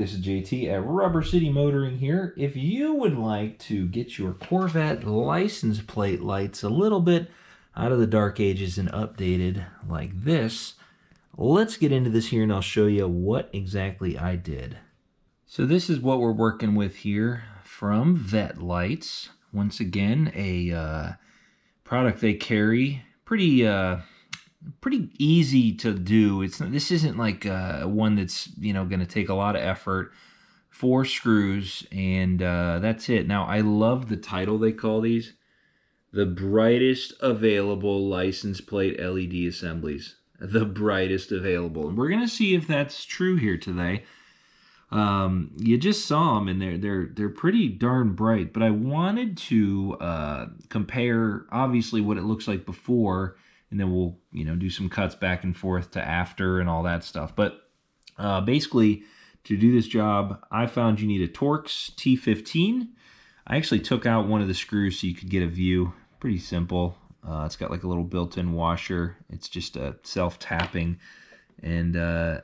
this is JT at Rubber City Motoring here. If you would like to get your Corvette license plate lights a little bit out of the dark ages and updated like this, let's get into this here and I'll show you what exactly I did. So this is what we're working with here from Vette lights. Once again, a product they carry. Pretty easy to do. This isn't like one that's going to take a lot of effort. 4 screws and that's it. Now I love the title they call these, the brightest available license plate LED assemblies. The brightest available, and we're gonna see if that's true here today. You just saw them and they're pretty darn bright, but I wanted to compare obviously what it looks like before, and then we'll do some cuts back and forth to after and all that stuff. But basically, to do this job, I found you need a Torx T15. I actually took out one of the screws so you could get a view. Pretty simple. It's got like a little built-in washer. It's just a self-tapping, and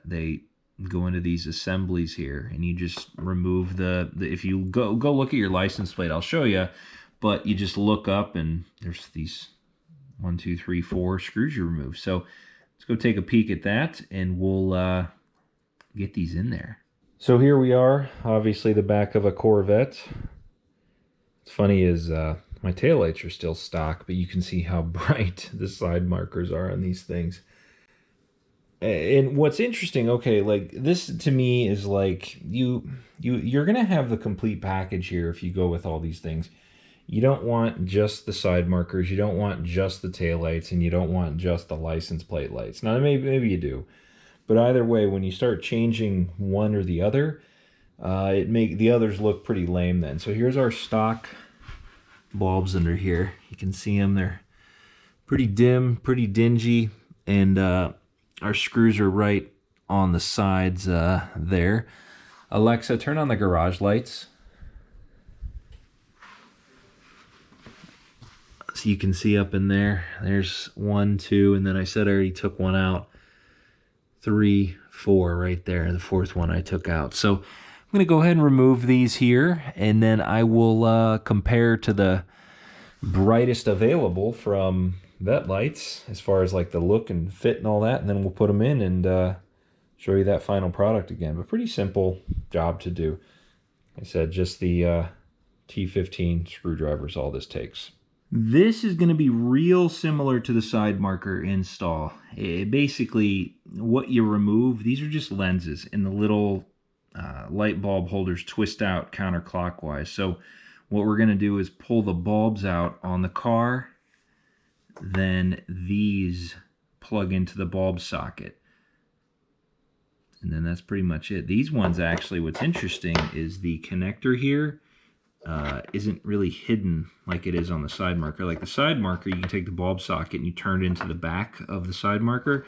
they go into these assemblies here, and you just remove the if you go look at your license plate, I'll show you, but you just look up and there's these 1, 2, 3, 4 screws you remove. So let's go take a peek at that and we'll get these in there. So here we are, obviously the back of a Corvette. What's funny is my taillights are still stock, but you can see how bright the side markers are on these things. And what's interesting, okay, like this to me is like you're gonna have the complete package here if you go with all these things. You don't want just the side markers, you don't want just the taillights, and you don't want just the license plate lights. Now maybe you do, but either way, when you start changing one or the other, it make the others look pretty lame then. So here's our stock bulbs under here. You can see them, they're pretty dim, pretty dingy, and our screws are right on the sides there. Alexa, turn on the garage lights. So you can see up in there, there's 1, 2, and then I said I already took one out. 3, 4 right there, the 4th one I took out. So I'm gonna go ahead and remove these here, and then I will compare to the brightest available from Vette lights as far as like the look and fit and all that, and then we'll put them in and show you that final product again. But pretty simple job to do. Like I said, just the T15 screwdrivers, all this takes. This is going to be real similar to the side marker install. Basically, what you remove, these are just lenses, and the little light bulb holders twist out counterclockwise. So what we're going to do is pull the bulbs out on the car, then these plug into the bulb socket. And then that's pretty much it. These ones actually, what's interesting is the connector here isn't really hidden like it is on the side marker. Like the side marker, you can take the bulb socket and you turn it into the back of the side marker,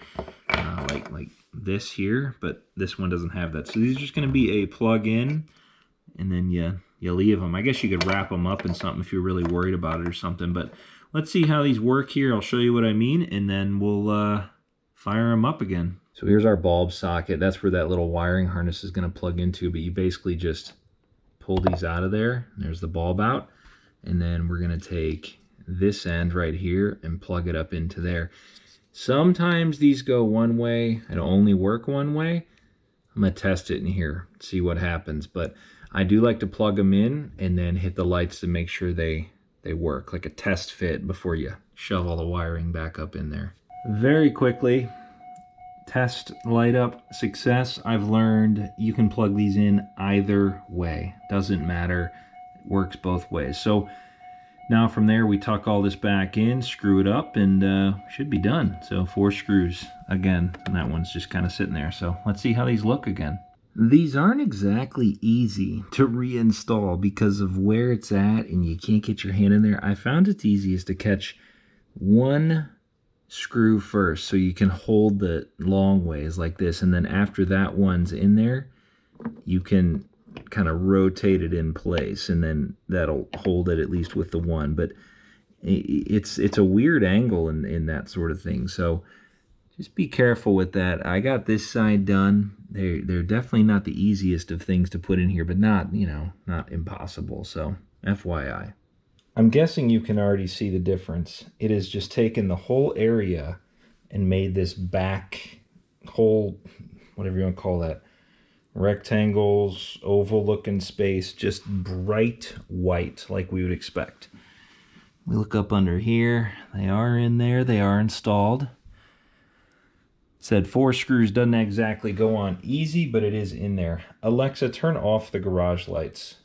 like this here, but this one doesn't have that. So these are just going to be a plug-in, and then you leave them. I guess you could wrap them up in something if you're really worried about it or something, but let's see how these work here. I'll show you what I mean, and then we'll fire them up again. So here's our bulb socket. That's where that little wiring harness is going to plug into, but you basically just pull these out of there. There's the bulb out, and then we're going to take this end right here and plug it up into there. Sometimes these go one way and only work one way. I'm going to test it in here, see what happens, but I do like to plug them in and then hit the lights to make sure they work, like a test fit before you shove all the wiring back up in there. Very quickly, test light up success. I've learned you can plug these in either way. Doesn't matter. It works both ways. So now from there, we tuck all this back in, screw it up, and should be done. So 4 screws again, and that one's just kind of sitting there. So let's see how these look again. These aren't exactly easy to reinstall because of where it's at and you can't get your hand in there. I found it's easiest to catch one screw first so you can hold the long ways like this, and then after that one's in there, you can kind of rotate it in place, and then that'll hold it at least with the one. But it's a weird angle in that sort of thing, so just be careful with that. I got this side done. they're definitely not the easiest of things to put in here, but not, you know, not impossible. So FYI. I'm guessing you can already see the difference. It has just taken the whole area and made this back whole, whatever you want to call that, rectangles, oval looking space, just bright white like we would expect. We look up under here. They are in there. They are installed. Said 4 screws, doesn't exactly go on easy, but it is in there. Alexa, turn off the garage lights.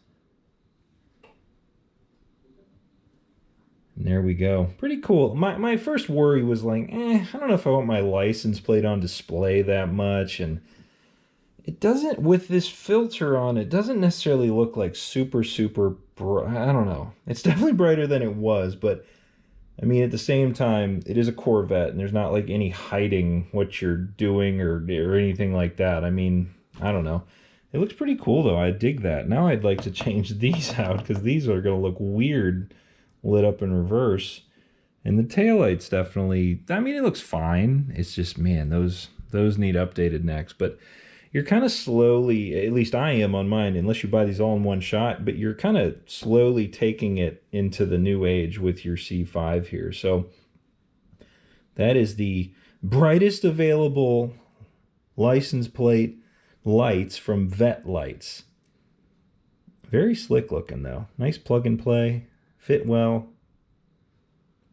And there we go. Pretty cool. My first worry was like, I don't know if I want my license plate on display that much. And it doesn't, with this filter on, it doesn't necessarily look like super bright. I don't know. It's definitely brighter than it was, but I mean, at the same time, it is a Corvette, and there's not like any hiding what you're doing or anything like that. I mean, I don't know. It looks pretty cool, though. I dig that. Now I'd like to change these out, because these are going to look weird lit up in reverse. And the taillights definitely, I mean, it looks fine. It's just, man, those need updated next. But you're kind of slowly, at least I am on mine, unless you buy these all in one shot, but you're kind of slowly taking it into the new age with your C5 here. So that is the brightest available license plate lights from Vette Lights. Very slick looking though. Nice plug and play, fit well,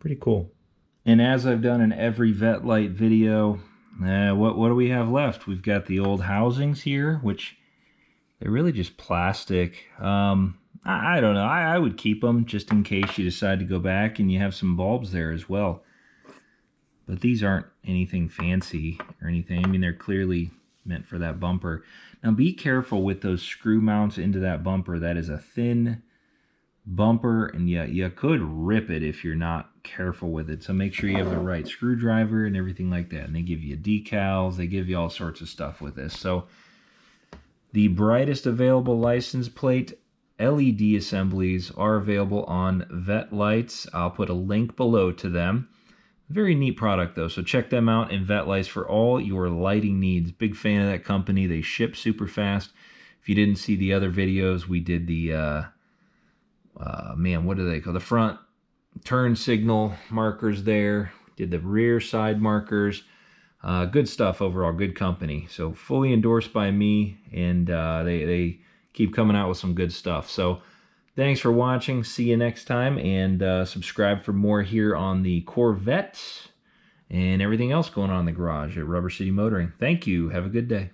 pretty cool. And as I've done in every Vette light video, what do we have left? We've got the old housings here, which they're really just plastic. I don't know. I would keep them just in case you decide to go back and you have some bulbs there as well. But these aren't anything fancy or anything. I mean, they're clearly meant for that bumper. Now be careful with those screw mounts into that bumper. That is a thin bumper, and you could rip it if you're not careful with it. So make sure you have the right screwdriver and everything like that. And they give you decals, they give you all sorts of stuff with this. So the brightest available license plate LED assemblies are available on Vette Lights. I'll put a link below to them. Very neat product though, so check them out in Vette Lights for all your lighting needs. Big fan of that company. They ship super fast. If you didn't see the other videos, we did the man, what do they call the front turn signal markers there, did the rear side markers. Good stuff overall, good company. So fully endorsed by me, and they keep coming out with some good stuff. So thanks for watching. See you next time, and subscribe for more here on the Corvette and everything else going on in the garage at Rubber City Motoring. Thank you. Have a good day.